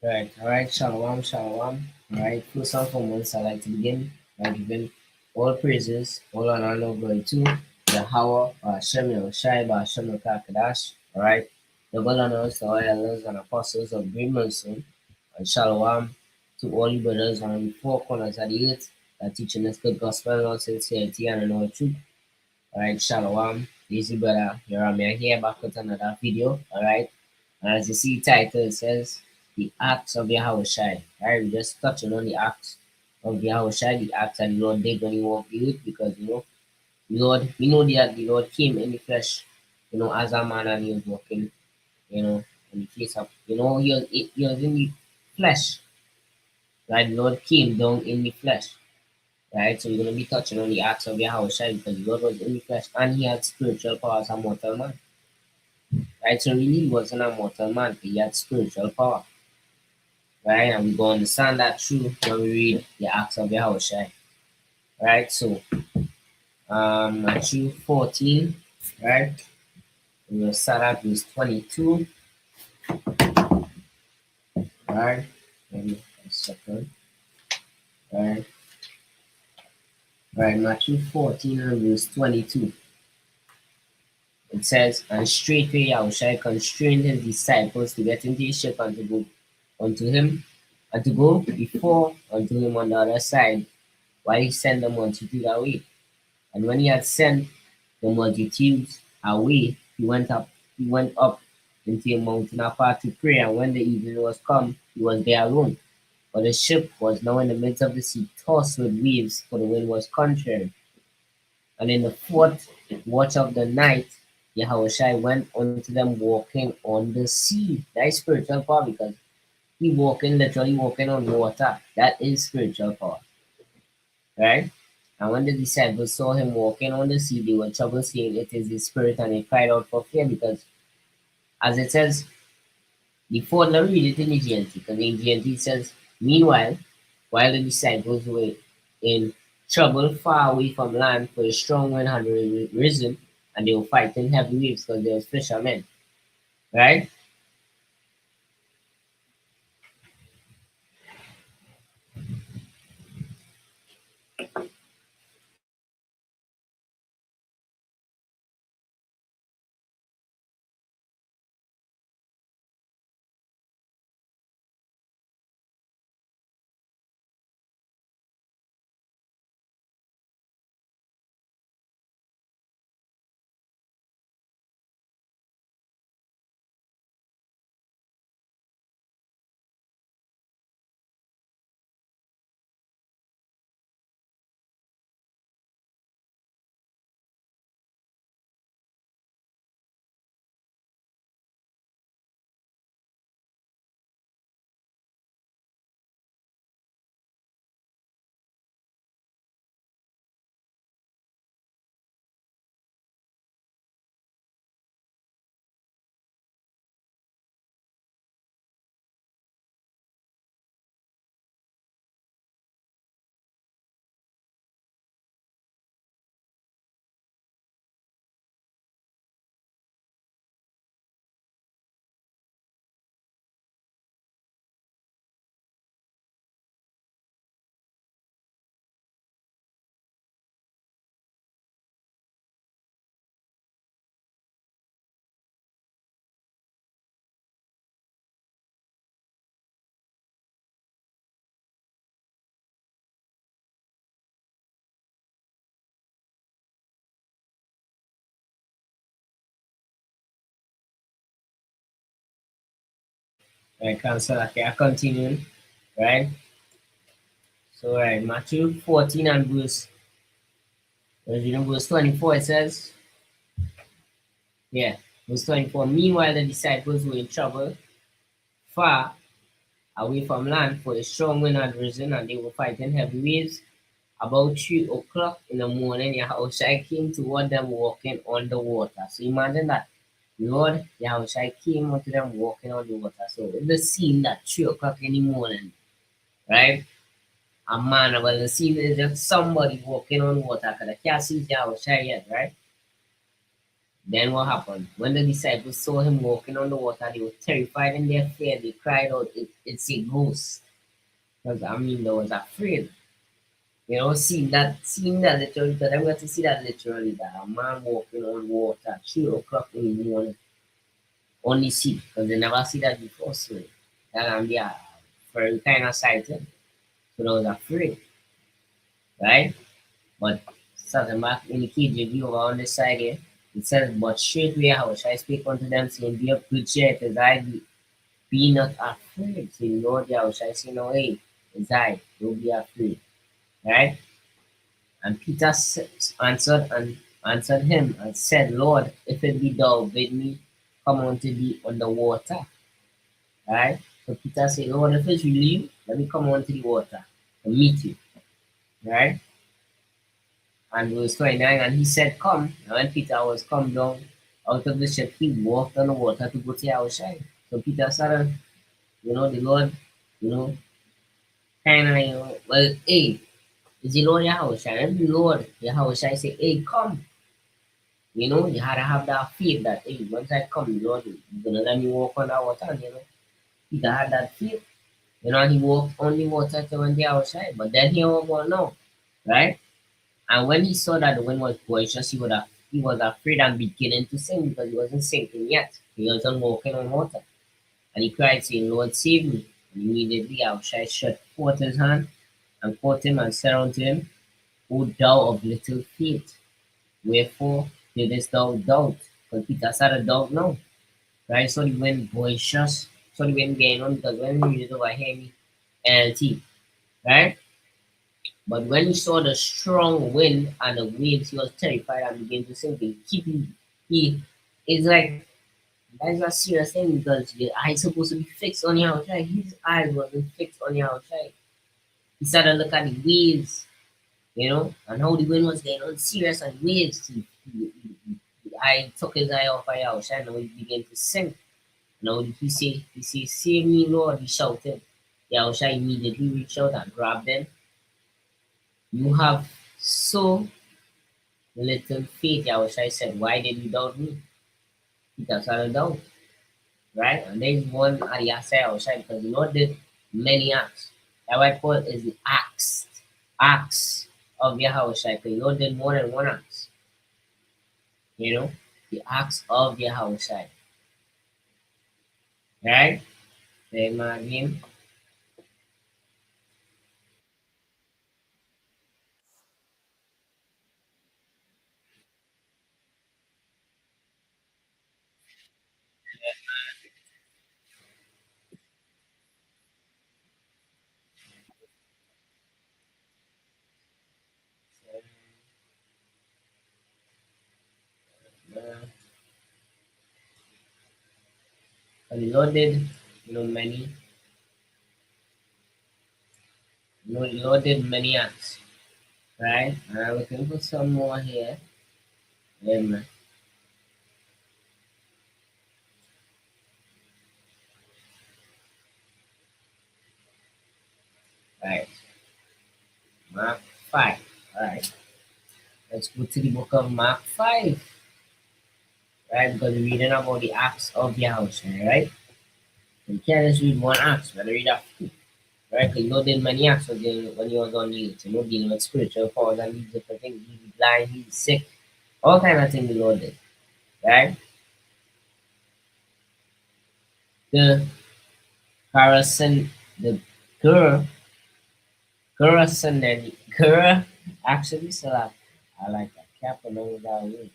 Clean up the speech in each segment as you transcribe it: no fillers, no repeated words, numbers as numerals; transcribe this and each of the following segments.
All right, shalom, shalom. All right, first and foremost, I'd like to begin by giving all praises, all honor, and all glory to Yahweh, Hashem, Yahushai, Hashem, Kakadash. All right, double honors to all elders and apostles of Great Mercy, and shalom to all you brothers on the four corners of the earth that teaching us good gospel, all sincerity, and in all truth. All right, shalom. Easy brother, here back with another video. All right, and as you see, title it says the Acts of YAHAWASHI. Right, we're just touching on the Acts of YAHAWASHI, the Acts that the Lord did when He walked the earth, because the Lord, we know that the Lord came in the flesh, as a man, and He was walking, in the face of, he was in the flesh. Right, the Lord came down in the flesh. Right, so we're going to be touching on the Acts of YAHAWASHI because the Lord was in the flesh and He had spiritual power as a mortal man. Right, so really He wasn't a mortal man, He had spiritual power. Right, and we go understand that through when we read the Acts of Yahushua. Right, so Matthew 14, right, we'll start at verse 22. Right, maybe a second. Right, Matthew 14 and verse 22. It says, and straightway Yahushua constrained his disciples to get into his ship and to go unto him, and to go before unto him on the other side, while he sent the multitude away. And when he had sent the multitudes away, he went up into a mountain apart to pray, and when the evening was come, he was there alone. For the ship was now in the midst of the sea, tossed with waves, for the wind was contrary. And in the fourth watch of the night, Yahushua went unto them walking on the sea. That is spiritual power because he literally walking on water. That is spiritual power. Right? And when the disciples saw him walking on the sea, they were troubled, saying, it is the Spirit, and they cried out for fear, because, as it says, before, let me read it in the GNT, because in GNT it says, meanwhile, while the disciples were in trouble far away from land, for a strong wind had risen, and they were fighting heavy waves because they were fishermen. Right? Right, cancel. Okay, I continue. Right? So, right, Matthew 14 and verse 24, it says, yeah, verse 24, meanwhile the disciples were in trouble, far away from land, for a strong wind had risen, and they were fighting heavy waves. About 3 o'clock in the morning, Yahushua came toward them walking on the water. So imagine that. Lord, Yahushua came unto them walking on the water. So in the scene that 3 o'clock in the morning, right? A man, well, the scene is just somebody walking on water because I can't see Yahushua yet, right? Then what happened? When the disciples saw him walking on the water, they were terrified in their fear. They cried out, it's a ghost. Because I mean, they was afraid. You know, seeing that literally, because I'm going to see that literally, that a man walking on water at 3 o'clock in the morning, only see, because they never see that before. So that can be a very kind of sighting. So they was afraid, right? But starting back in the KJV over on this side here, it says, but straightway how shall I speak unto them, saying, be of good cheer, it is I, be not afraid. Saying, Lord, how shall I say, no, hey, it's I, don't be afraid, right? And Peter answered him and said, Lord, if it be thou, bid me come unto thee on the water. Right? So Peter said, Lord, if it's really you, let me come onto the water and meet you. Right? And verse 29, and he said, come. And when Peter was come down out of the ship, he walked on the water to go to Yahushua. So Peter started, the Lord, you know, kind of, well, hey, is the Lord Yahushua? And the Lord Yahushua say, hey, come. You had to have that faith that, hey, once I come, Lord, you're going to let me walk on that water. And, Peter had that faith. And he walked on the water till when they outside. But then he was going now, right? And when he saw that the wind was boisterous, he was afraid and beginning to sink because he wasn't sinking yet. He wasn't walking on water. And he cried, saying, Lord, save me. And immediately outside stretched forth his hand and caught him and said unto him, O thou of little faith, wherefore didst thou doubt? Because Peter started doubt now, right? So the wind boisterous, so the wind going on because when we read it over here, NLT, right? But when he saw the strong wind and the waves, he was terrified and began to sink. He is like, that's a serious thing because your eyes supposed to be fixed on the outside. His eyes wasn't fixed on the outside. He started to look at the waves, and how the wind was getting on serious and waves. I took his eye off the outside and he began to sink. Now he say, save me, Lord, he shouted. Yahusha immediately reached out and grabbed him. You have so little faith, Yahushua said, why did you doubt me? Peter started doubt, right? And there's one Ariasa Yahushua because the Lord did many acts. That why Paul is the acts of Yahushua because the Lord did more than one act, you know, the acts of Yahushua, right? Imagine, and the Lord did, many, the Lord did many acts, right? And I'm looking for some more here. Amen. Right. Mark 5. All right. Let's go to the book of Mark 5, right? Because we're reading about the acts of Yahushua, right? You can't just read one acts, but read a few, right? Because did many acts when he was on the earth, dealing with spiritual powers and these different things. He was blind, he was sick, all kind of things the Lord did, right? The Harrison, the girl, girl, actually, so I like that. Can't pronounce that word.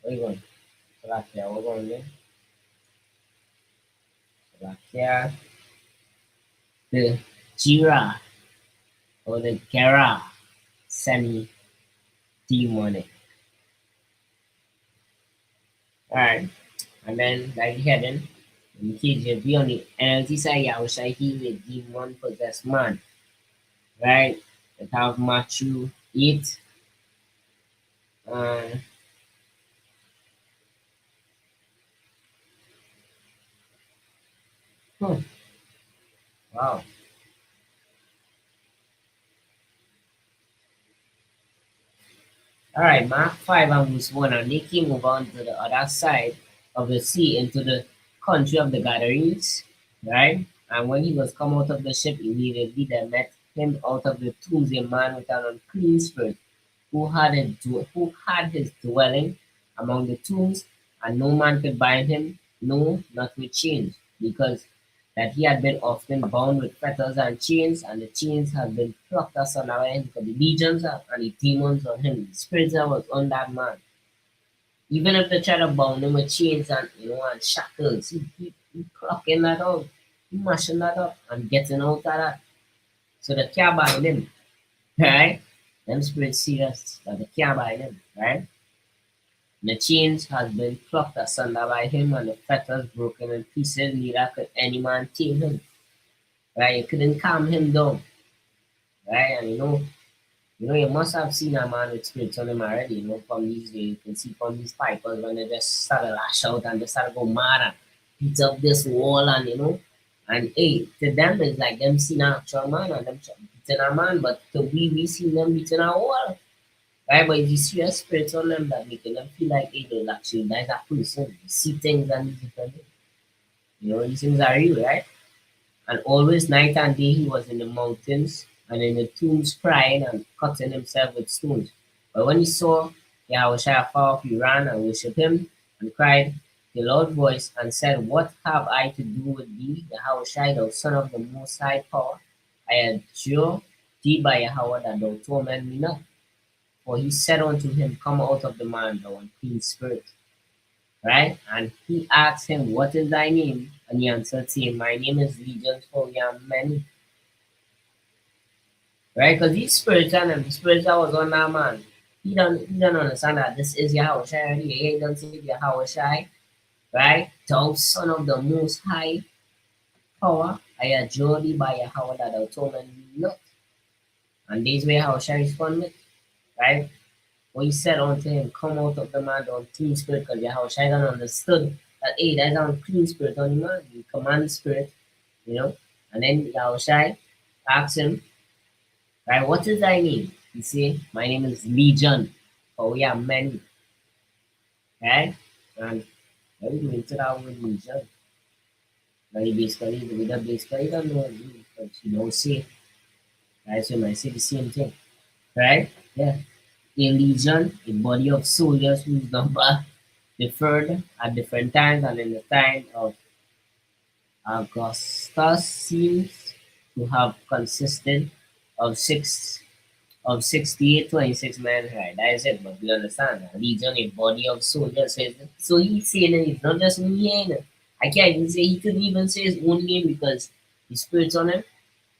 Where you going? Slovakia, we're going there. Slovakia, the Jira or the Gera semi demonic. Alright. And then like heading in KJV on the NLT side, Yahushua healed a demon possessed man. Right? That have Matthew 8. Uh, hmm, wow. Alright, Mark 5 and verse 1. And they came over onto the other side of the sea into the country of the Gadarenes. Right? And when he was come out of the ship, immediately there met him out of the tombs a man with an unclean spirit, who had his dwelling among the tombs, and no man could bind him, no, not with chains, because that he had been often bound with fetters and chains, and the chains had been plucked asunder by him, for the legions and the demons on him, the spirits that was on that man. Even if they try to bound him with chains and and shackles, he plucking that out, he mashing that up and getting out of that. So they can't bind him, right? Them spirits serious that they can't bind him, right? The chains has been plucked asunder by him and the fetters broken in pieces, neither could any man tame him. Right? You couldn't calm him down. Right? And you must have seen a man with spirits on him already, from these days. You can see from these pipers when they just start to lash out and they start to go mad and beat up this wall and and hey, to them it's like them seeing an actual man and them beating a man, but to we seen them beating a wall. Right? But if you see a spirit on them that making them feel like hey, they'll actually like that person. You see things and these different things. These things are real, right? And always night and day he was in the mountains and in the tombs crying and cutting himself with stones. But when he saw Yahushua afar off, he ran and worshipped him and cried with a loud voice and said, What have I to do with thee, Yahushua, thou son of the most high power? I adjure thee by Yahweh that thou torment me not. For he said unto him, Come out of the man, thou unclean spirit. Right? And he asked him, What is thy name? And he answered, saying, My name is Legion, for we are many. Right? Because these spirits and the spirits that was on that man, he don't understand that this is Yahweh Shai. He don't say Yahweh Shai. Right? Thou son of the most high power, I adjure thee by Yahweh that thou torment me not. And this way Yahweh Shai responded. Right? For he said unto him, Come out of the man, the unclean spirit, because Yahushua understood that, hey, there's an unclean spirit on the man. He command the spirit, you know. And then Yahushua asked him, right, what is thy name? He said, My name is Legion, for we are many. Right? And when we go into that word Legion, now you basically, we don't basically don't know what it means, but you don't say, right? So you might say the same thing, right? Yeah. A legion, a body of soldiers whose number differed at different times, and in the time of Augustus seems to have consisted of 68, 26 men. Right, that is it. But we understand a legion, a body of soldiers. So he's saying that it's not just me. I can't even say he couldn't even say his own name because the spirits on him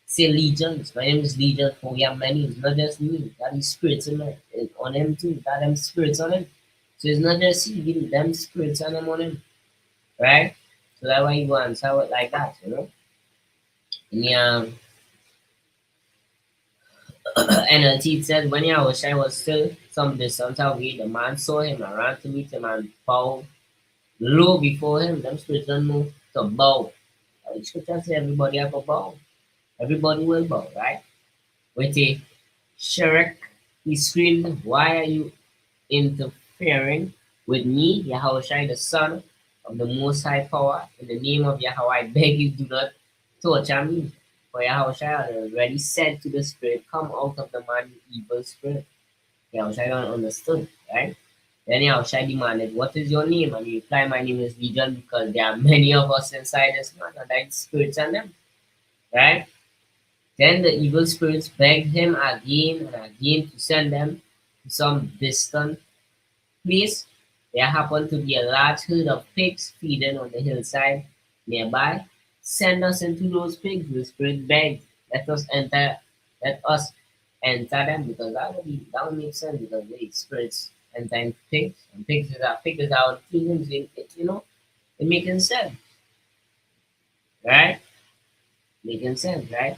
say legions. My name is Legion, for we are many. It's not just me. That is spirits on him too. That them spirits on him. So it's not just he, them spirits on him on him. Right? So that's why you go and say it like that. In the NLT it says, when Yahushua was still some distance away, the man saw him and ran to meet him and bowed low before him. Them spirits don't know to bow. The scripture says everybody have a bow. Everybody will bow, right? With a Shrek, he screamed, Why are you interfering with me, Yahushua, the Son of the Most High Power? In the name of Yahweh, I beg you, do not torture me. For Yahushua had already said to the spirit, Come out of the man, you evil spirit. Yahushua don't understood, right? Then Yahushua demanded, What is your name? And he replied, My name is Legion, because there are many of us inside this man, and like spirits and them, right? Then the evil spirits begged him again and again to send them to some distant place. There happened to be a large herd of pigs feeding on the hillside nearby. Send us into those pigs, the spirit begged. Let us enter them, because that would make sense, because the spirits enter into pigs, and pigs is our feelings, it making sense, right? Making sense, right?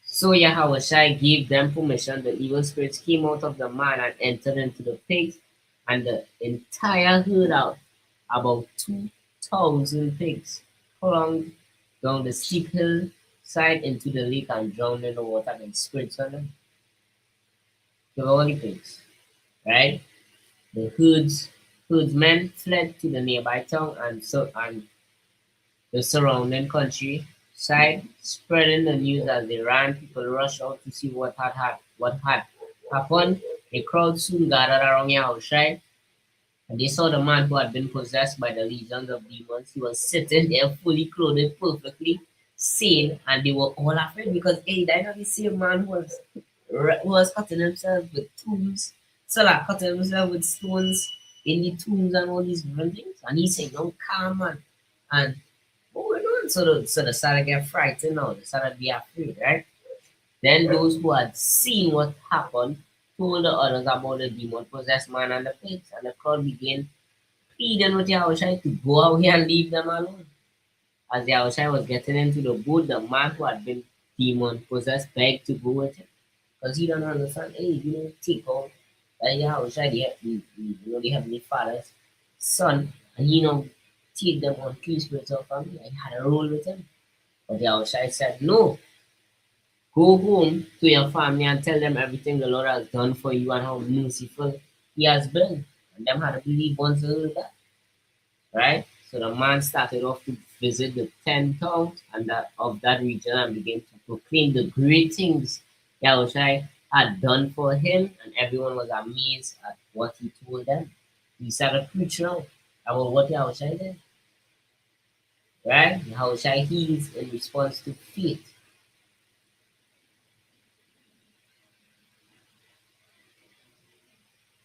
So Yahushua gave them permission. The evil spirits came out of the man and entered into the pigs, and the entire herd out, about 2,000 pigs, flung down the steep hillside into the lake and drowned in the water, and spirits on them. Kill all the pigs. right? The herdsmen fled to the nearby town and the surrounding countryside, spreading the news as they ran. People rushed out to see what had happened. A crowd soon gathered around Yahushua, and they saw the man who had been possessed by the legions of demons. He was sitting there fully clothed, perfectly sane, and they were all afraid because hey, that not the same man who was cutting himself with tombs, so like cutting himself with stones in the tombs and all these different things. And he said, "No, calm man." And what going on? So the started get frightened now. They started be afraid, right? Then those who had seen what happened told the others about the demon possessed man and the pigs, and the crowd began pleading with Yahushua to go away and leave them alone. As Yahushua was getting into the boat, the man who had been demon possessed begged to go with him. Because he don't understand, hey, take out that Yahushua, the Heavenly Father's son, and take them on three spiritual family. I had a role with him. But Yahushua said, no, go home to your family and tell them everything the Lord has done for you and how merciful he has been. And them had to believe once they heard that, right? So the man started off to visit the 10 towns and of that region and began to proclaim the great things Yahushua had done for him, and everyone was amazed at what he told them. He started preaching out about what Yahushua did, right? Yahushua heals in response to faith.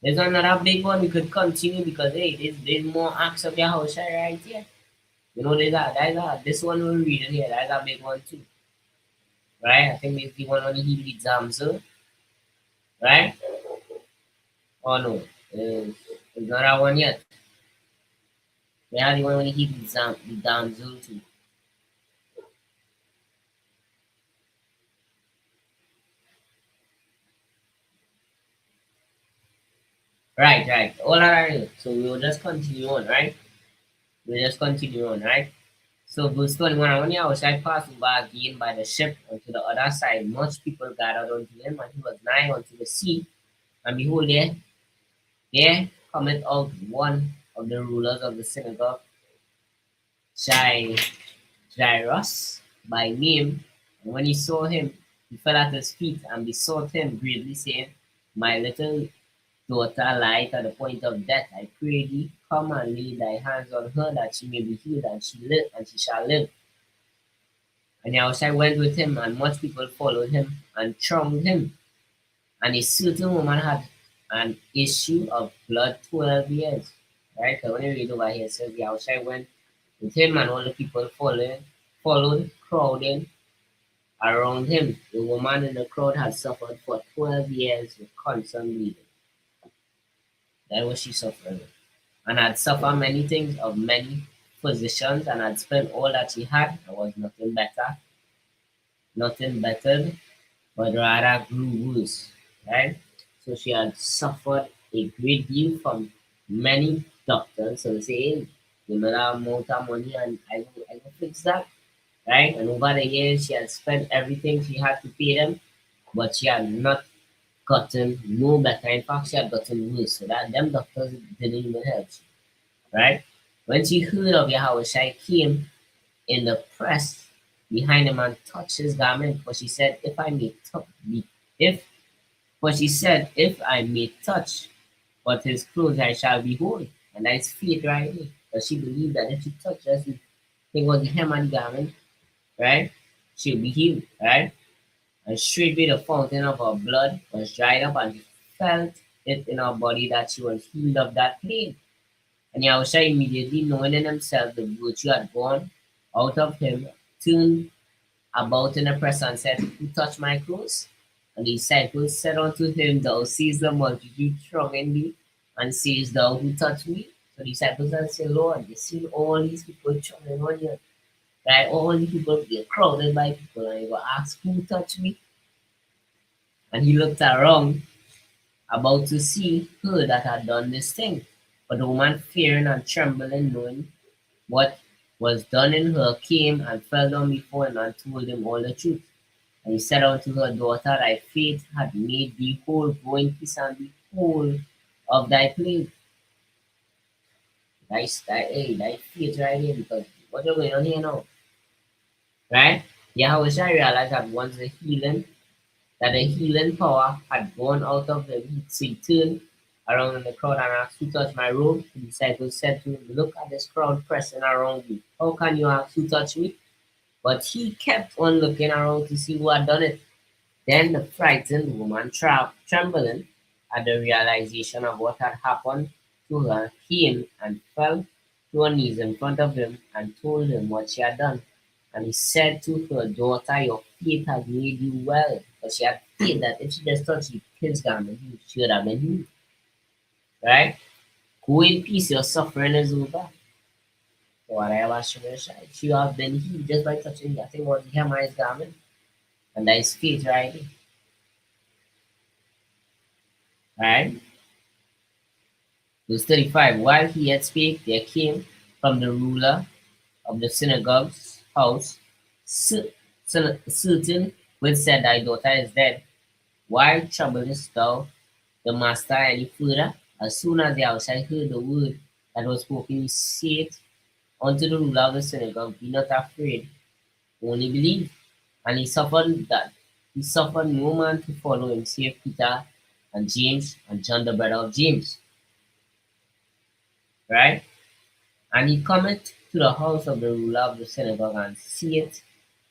There's another big one we could continue because hey, there's more acts of Yahushua right here. This one we're reading here, that's a big one too, right? I think it's the one on the Hebrew Zamzul, right? Oh no, it's not that one yet. We have the one on the Hebrew Zamzul too. Right, right. All right. So we will just continue on, right? We'll just continue on, right? So verse 21, and when Yahushua passed over again by the ship unto the other side, much people gathered unto him, and he was nigh unto the sea. And behold, there cometh out one of the rulers of the synagogue, Jai, Jairus by name. And when he saw him, he fell at his feet and besought him greatly, saying, My little daughter lieth at the point of death. I pray thee, come and lay thy hands on her, that she may be healed, and she shall live. And Yahushua went with him, and much people followed him and thronged him. And a certain woman had an issue of blood 12 years. Right? So when you read over here, it says Yahushua went with him, and all the people followed, crowding around him. The woman in the crowd had suffered for 12 years with constant bleeding. That was she suffering with. And had suffered many things of many physicians, and had spent all that she had, and was nothing better, but rather grew worse. Right? So she had suffered a great deal from many doctors. So they say, hey, give me that amount of money and I will fix that. Right? And over the years, she had spent everything she had to pay them, but she had not gotten no better. In fact, she had gotten worse. So that them doctors didn't even help. Right? When she heard of Yahweh, she came in the press behind him and touched his garment, for she said, if for she said, if I may touch but his clothes, I shall be whole. And that's faith right there. But she believed that if she touched just the thing was the hem and garment, right, she'll be healed, right? And straightway the fountain of her blood was dried up, and she felt it in her body that she was healed of that plague. And Yahushua immediately, knowing in himself the virtue had gone out of him, turned about in the press and said, Who touched my clothes? And the disciples said unto him, Thou seest the multitude thronging thee, and seest thou who touched me? So the disciples said, Lord, you see all these people thronging on you. Right? All these people get crowded by people, and you will ask, Who touched me? And he looked around, about to see her that had done this thing. But the woman, fearing and trembling, knowing what was done in her, came and fell down before him and told him all the truth. And he said unto her, Daughter, thy faith hath made thee whole. Go in peace and be whole of thy plague. Thy faith right here, because what you're going on here now, right? Yahushua realized that once the healing power had gone out of him, so he turned around in the crowd and asked, "Who touched my robe?" The disciples said to him, "Look at this crowd pressing around you. How can you ask who touched me?" But he kept on looking around to see who had done it. Then the frightened woman, trembling at the realization of what had happened to her, came and fell to her knees in front of him and told him what she had done. And he said to her, "Daughter, your faith has made you well." But she had faith that if she just touched his garment, she would have been healed. Right? Go in peace, your suffering is over. Whatever she was, she have been healed just by touching that thing was the hem of his garment. And that is faith, right? Right? Verse 35. While he yet spake, there came from the ruler of the synagogue's house certain which said, "Thy daughter is dead. Why troublest thou the master any further?" As soon as the outside heard the word that was spoken, he said unto the ruler of the synagogue, "Be not afraid, only believe." And he suffered no man to follow him, save Peter and James and John the brother of James. Right? And he cometh to the house of the ruler of the synagogue, and seeth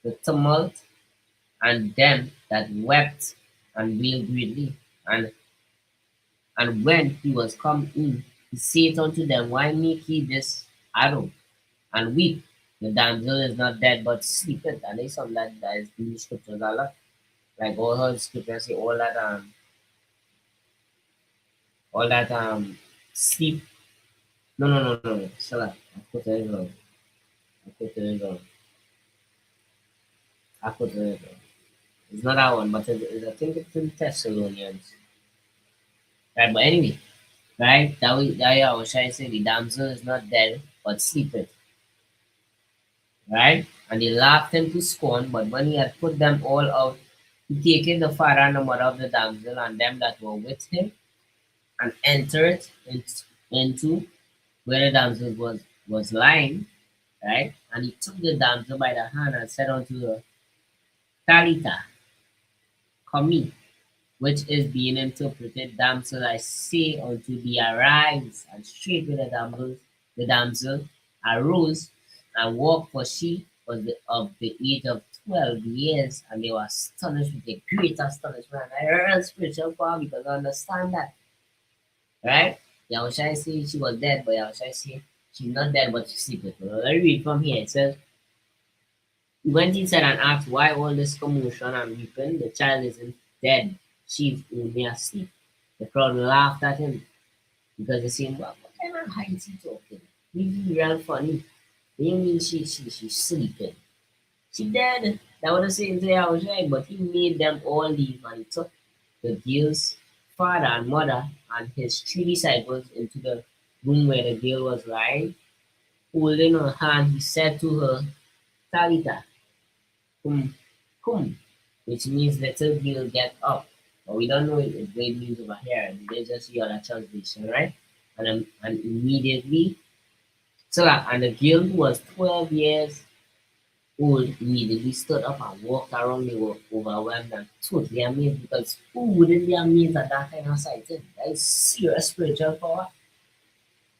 the tumult, and them that wept and wailed greatly. And when he was come in, he saith unto them, "Why make ye this arrow, and weep? The damsel is not dead, but sleepeth." And there's some that is in the scriptures a lot. Like all her scriptures say all that sleep. No. Salah. I put it wrong. I put it wrong. I put it wrong. It's not that one, but I think it's in Thessalonians. Right, but anyway, right? That I was trying to say the damsel is not dead, but sleepeth. Right? And they laughed him to scorn, but when he had put them all out, he taketh the father and the mother of the damsel and them that were with him, and entered into where the damsel was lying, right? And he took the damsel by the hand and said unto her, "Talitha, come," which is being interpreted, "Damsel, I say unto thee, arise." And straightway the damsel arose and walked, for she was of the age of 12 years, and they were astonished with a great astonishment. I heard spiritual power because I understand that, right? Yahushua say she was dead, but Yahushua say she's not dead, but she's sleeping. Well, let me read from here. It says, he went inside and asked, "Why all this commotion and weeping? The child isn't dead. She's only asleep." The crowd laughed at him because they said, "Well, what kind of height he talking? Really real funny. What do you mean she's sleeping? She dead." That was the same thing I was right, but he made them all leave and he took the girl's father and mother and his three disciples into the room where the girl was lying. Holding her hand, he said to her, "Talitha, cum, cum," which means little girl get up. But we don't know what it really means over here. There's just the other translation, right? And immediately, and the girl who was 12 years old immediately stood up and walked around. They were overwhelmed and totally amazed, because who wouldn't be amazed at that kind of sighting? That is serious spiritual power,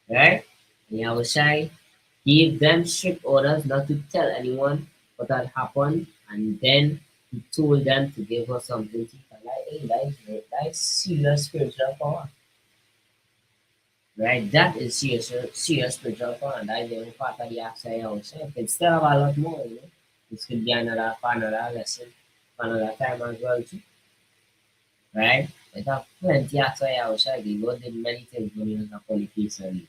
right? And Yahushai gave them strict orders not to tell anyone what had happened, and then he told them to give her something to eat. Like, hey, that is serious spiritual power, right? That is serious spiritual power, and that is the only part of the Acts of YAHAWASHI. You can still have a lot more, you know. This could be another lesson, another time as well, too, right? There's have plenty Acts of YAHAWASHI. The Lord did many things when he was upon the face of it,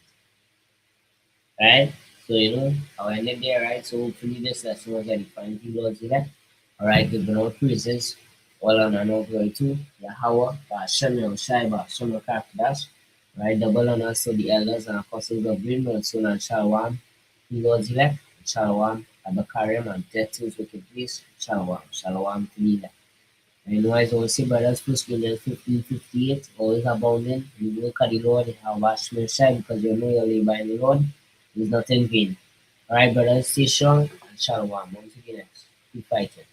right? So, I'll end it there, right? So, hopefully, this lesson was edifying to you, Lord's elect. All right, giving all praises, all honor and all glory to Yahweh, Ba'ashem, Yahushai, Ba'ashem, Rakakadash. All right, double honors to the elders and apostles of Greenwood, Son and Shalom, the Lord's elect, Shalom, Abakarim, and death to his wicked place, Shalom, Shalom to the elect. You know, as I always say, brothers, 1 Corinthians 15:58, always abounding in the work of the Lord, have watched my side, because you know your labor in the Lord is not in vain. Alright, brothers, stay strong and shalom. Once again, keep fighting.